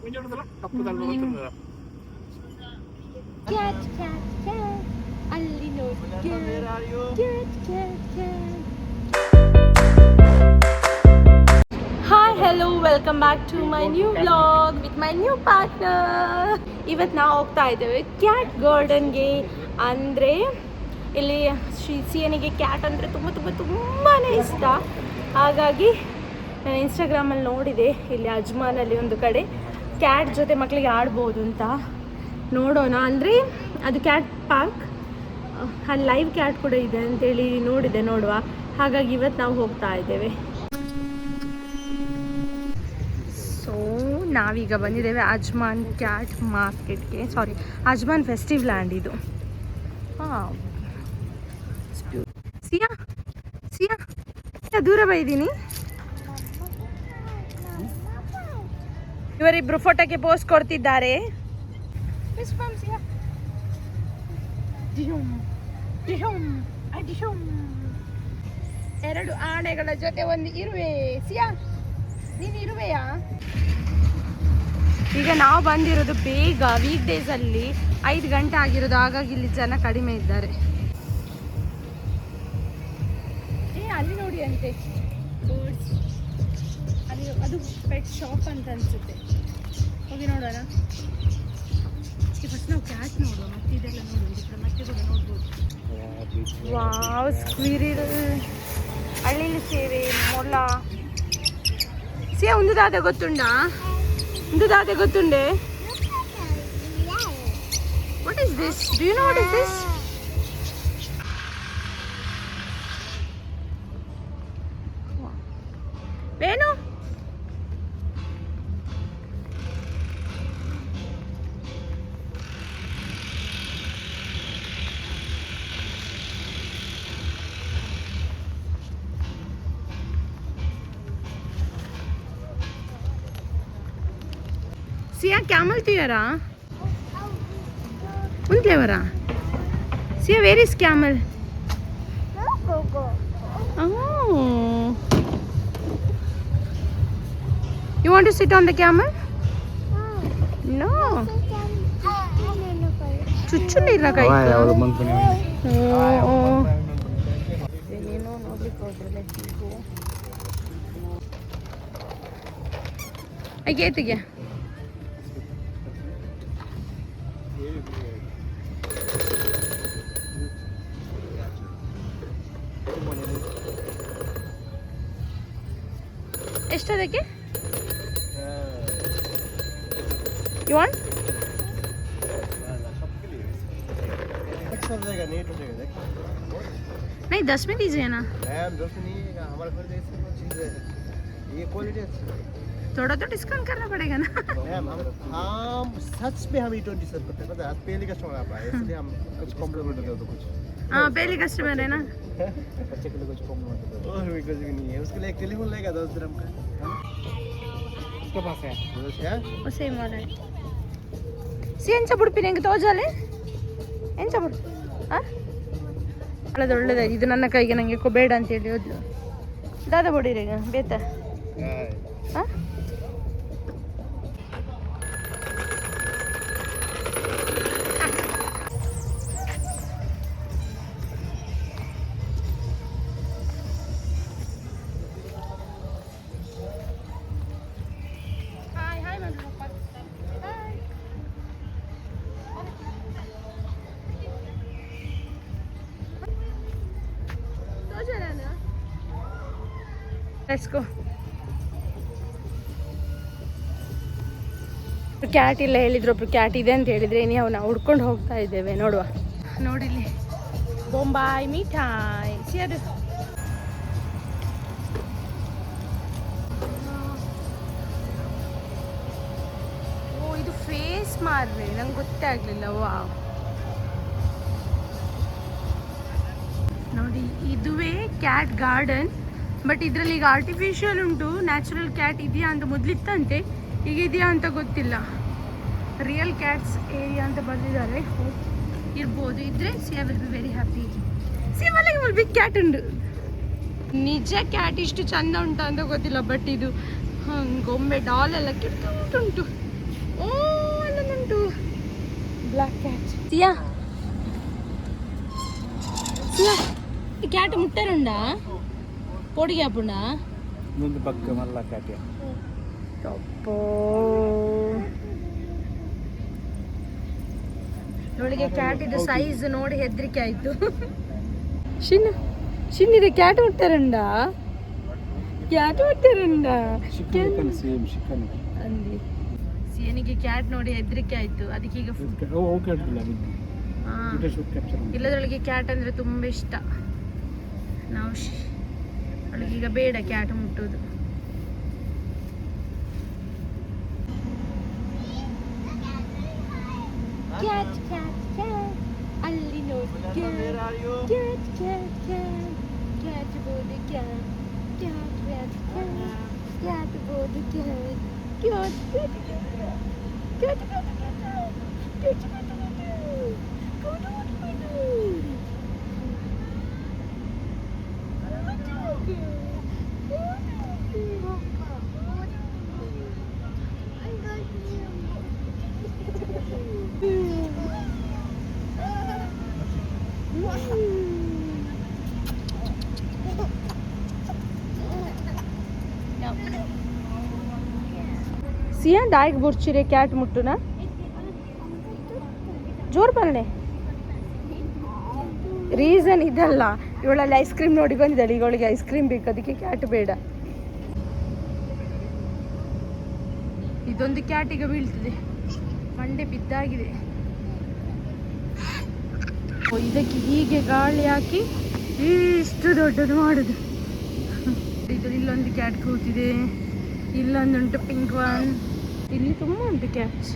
Cat cat cat ಅಲ್ಲಿ ನೋಡಿ cat cat cat. Hi hello welcome back to my new vlog with my new partner. ಇವತ್ತು ನಾವು ಹೋಗ್ತಾ ಇದ್ದೇವೆ ಕ್ಯಾಟ್ ಗಾರ್ಡನ್ಗೆ. ಅಂದರೆ ಇಲ್ಲಿ ಸಿಯನಿಗೆ ಕ್ಯಾಟ್ ಅಂದರೆ ತುಂಬ ತುಂಬ ತುಂಬಾ ಇಷ್ಟ. ಹಾಗಾಗಿ ನಾನು ಇನ್ಸ್ಟಾಗ್ರಾಮಲ್ಲಿ ನೋಡಿದೆ ಇಲ್ಲಿ ಅಜ್ಮಾನಲ್ಲಿ ಒಂದು ಕಡೆ ಕ್ಯಾಟ್ ಜೊತೆ ಮಕ್ಕಳಿಗೆ ಆಡ್ಬೋದು ಅಂತ. ನೋಡೋಣ. ಅಂದರೆ ಅದು ಕ್ಯಾಟ್ ಪಾರ್ಕ್, ಅಲ್ಲಿ ಲೈವ್ ಕ್ಯಾಟ್ ಕೂಡ ಇದೆ ಅಂತೇಳಿ ನೋಡಿದೆ, ನೋಡುವ. ಹಾಗಾಗಿ ಇವತ್ತು ನಾವು ಹೋಗ್ತಾ ಇದ್ದೇವೆ. ಸೊ ನಾವೀಗ ಬಂದಿದ್ದೇವೆ ಅಜ್ಮಾನ್ ಕ್ಯಾಟ್ ಮಾರ್ಕೆಟ್ಗೆ, ಸಾರಿ ಅಜ್ಮಾನ್ ಫೆಸ್ಟಿವ್ ಲ್ಯಾಂಡ್ ಇದು. ಹಾಂ, ಸಿಯಾ ಸಿಯಾ ದೂರ ಬೈದೀನಿ. ಇವರಿಬ್ರು ಫೋಟೋಕ್ಕೆ ಪೋಸ್ ಕೊಡ್ತಿದ್ದಾರೆ. ಎರಡು ಆನೆಗಳ ಜೊತೆ ಒಂದು ಇರುವೆ. ಸಿಯಾ ನೀನು ಇರುವೆಯಾ? ಈಗ ನಾವು ಬಂದಿರೋದು ಬೇಗ, ವೀಕ್ ಡೇಸ್ ಅಲ್ಲಿ 5 ಗಂಟೆ ಆಗಿರೋದು. ಹಾಗಾಗಿ ಇಲ್ಲಿ ಜನ ಕಡಿಮೆ ಇದ್ದಾರೆ. ಅಲ್ಲಿ ನೋಡಿ ಅಂತೆ ಬರ್ಡ್ಸ್. ಅಲ್ಲಿ ಅದು ಪೆಟ್ ಶಾಪ್ ಅಂತ ಅನ್ಸುತ್ತೆ. ಹೋಗಿ ನೋಡೋಣ. ಫಸ್ಟ್ ನಾವು ಕ್ಯಾಟ್ ನೋಡುವ, ಮತ್ತೆ ಇದೆಲ್ಲ ನೋಡುವ, ಮತ್ತೆ ಕೂಡ ನೋಡ್ಬೋದು. ವಾವ್, ಸ್ಕ್ವಿರಿಲ್, ಹಳ್ಳಿಲಿ ಸೇವೆ, ಮೊಲ. ಸಿಯಾ ಒಂದು ದಾದೆ ಗೊತ್ತುಂಡಾ? ಒಂದು ದಾದೆ ಗೊತ್ತುಂಡೆ? What is this? Do you know what is this? Venu, Siya camel తీయరా? ఉంట్లేవరా? Siya where is camel? You want to sit on the camel? No. ಚುಚ್ಚು ನೀರ ಕೈ. ಏನೋ ನೋಡ್ಲಿಕ್ಕೆ ಹೋದ್ರೆ ಐಗೆ ಎಷ್ಟದಕ್ಕೆ? You want? नहीं 10 में दीजिए ना। मैम 10 में नहीं, हमारा घर जैसे चीज है, ये क्वालिटी अच्छी है। थोड़ा तो डिस्काउंट करना पड़ेगा ना। मैम हम सच में हम E20 सर्व करते हैं, पता है? आज पहली कस्टमर आप आए, इसलिए हम कुछ कॉम्प्लीमेंट दे दो कुछ। हाँ, पहली कस्टमर है ना। बच्चे के लिए कुछ कॉम्प्लीमेंट दो। और भी कुछ भी नहीं है, उसके लिए एक टेलीफोन लेगा 10 dirham का। उसके पास है वो सेम वाला है. ಸಿ ಎಂಚ ಬುಡ್ಪಿ ನಂಗೆ ತೋಜಾಲೆ ಎಂಚ ಬುಡ್ ಅಲ್ಲದ ಒಳ್ಳೆದಾಗಿ. ಇದು ನನ್ನ ಕೈಗೆ ನನಗೆ ಬೇಡ ಅಂತೇಳಿ ಹೋದ್ಲು. ದಾದ ಬಡಿರಿ ಈಗ ಬೇತ. ಹಾಂ, ಲೆಟ್ಸ್ ಗೋ. ಕ್ಯಾಟ್ ಇಲ್ಲ ಹೇಳಿದ್ರು, ಒಬ್ರು ಕ್ಯಾಟ್ ಇದೆ ಅಂತ ಹೇಳಿದ್ರೆ ನೀವು ನಾವು ಹುಡ್ಕೊಂಡು ಹೋಗ್ತಾ ಇದ್ದೇವೆ. ನೋಡುವ. ನೋಡಿಲಿ ಬೊಂಬಾಯಿ ಮಿಠಾಯಿ. ಅದು ಓ, ಇದು ಫೇಸ್ ಮಾರ್ರೆ, ನಂಗೆ ಗೊತ್ತೇ ಆಗಲಿಲ್ಲ. ವಾವ್, ನೋಡಿ ಇದುವೇ ಕ್ಯಾಟ್ ಗಾರ್ಡನ್. ಬಟ್ ಇದರಲ್ಲಿ ಈಗ ಆರ್ಟಿಫಿಷಿಯಲ್ ಉಂಟು, ನ್ಯಾಚುರಲ್ ಕ್ಯಾಟ್ ಇದೆಯಾ ಅಂತ ಮೊದಲಿತ್ತಂತೆ, ಈಗ ಇದೆಯಾ ಅಂತ ಗೊತ್ತಿಲ್ಲ. ರಿಯಲ್ ಕ್ಯಾಟ್ಸ್ ಏರಿಯಾ ಅಂತ ಬರೆದಿದ್ದಾರೆ. ಇರ್ಬೋದು, ಇದ್ರೆ ಸಿಯಾ ವಿಲ್ ಬಿ ವೆರಿ ಹ್ಯಾಪಿ. ಸಿಯಾ ಒಳಗೆ ಬಿಗ್ ಕ್ಯಾಟ್ ಉಂಟು. ನಿಜ ಕ್ಯಾಟ್ ಇಷ್ಟು ಚಂದ ಉಂಟು ಅಂತ ಗೊತ್ತಿಲ್ಲ. ಬಟ್ ಇದು ಗೊಂಬೆ ಡಾಲ್ ಎಲ್ಲ ಕ್ಯೂಟ್ ಉಂಟು. ಓ ಅಲ್ಲೊಂದುಂಟು ಬ್ಲ್ಯಾಕ್ ಕ್ಯಾಟ್. ಸಿಯಾ ಸಿಯಾ ಈ ಕ್ಯಾಟ್ ಮುಟ್ಟರುಂಡಾ పొడిగి అప్పుడా ముందు పక్క మళ్ళా కాటి ಅಪ್ಪೋ ನೋಡಿಗೆ ಕ್ಯಾಟ್ ಇದು ಸೈಜ್ ನೋಡಿ ಹೆದರಿಕೆ ಆಯ್ತು. ಶಿನ್ನಿದೆ ಕ್ಯಾಟ್ ಮುಟ್ಟಾರಂಡ ಅಂದಿ ಸಿಯನಿಗೆ ಕ್ಯಾಟ್ ನೋಡಿ ಹೆದರಿಕೆ ಆಯ್ತು. ಅದಕ್ಕೆ ಈಗ ಇಲ್ಲದ್ರೊಳಗೆ ಕ್ಯಾಟ್ ಅಂದ್ರೆ ತುಂಬಾ ಇಷ್ಟ. ನಾವು ಅವಳಿಗೀಗ ಬೇಡ ಕ್ಯಾಟ್ ಮುಟ್ಟೋದು. ಅಲ್ಲಿ ನೋಡಿ ಸಿಯಾ ಡಾಯ್ಗೆ ಬುರ್ಚಿರೆ ಕ್ಯಾಟ್ ಮುಟ್ಟುನ ಜೋರ್ ಬರನೆ ರೀಸನ್ ಇದಲ್ಲ. ಇವಳಲ್ಲಿ ಐಸ್ ಕ್ರೀಮ್ ನೋಡಿ ಬಂದಿದ್ದಾಳೆ. ಈಗ ಅವಳಿಗೆ ಐಸ್ ಕ್ರೀಮ್ ಬೇಕು, ಅದಕ್ಕೆ ಕ್ಯಾಟ್ ಬೇಡ. ಇದೊಂದು ಕ್ಯಾಟ್ ಈಗ ಬೀಳ್ತದೆ, ಮಂಡೆ ಬಿದ್ದಾಗಿದೆ. ಇದಕ್ಕೆ ಹೀಗೆ ಗಾಳಿ ಹಾಕಿ ಇಷ್ಟು ದೊಡ್ಡದು ಮಾಡುದು. ಇದು ಇಲ್ಲೊಂದು ಕ್ಯಾಟ್ ಕೂತಿದೆ, ಇಲ್ಲೊಂದುಂಟು ಪಿಂಕ್ ಒನ್, ಇಲ್ಲಿ ತುಂಬ ಉಂಟು ಕ್ಯಾಟ್ಸ್.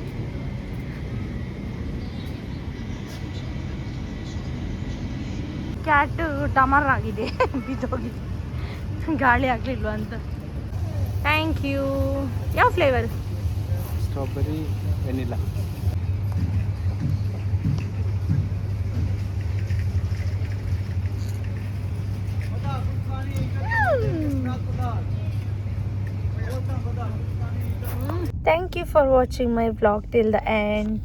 ಕ್ಯಾಟ್ ಟಮರ್ ಆಗಿದೆ, ಬಿದ್ದೋಗಿದೆ, ಗಾಳಿ ಆಗಲಿಲ್ವ ಅಂತ. Thank you. ಯಾವ flavour? Strawberry vanilla. Thank you for watching my vlog till the end.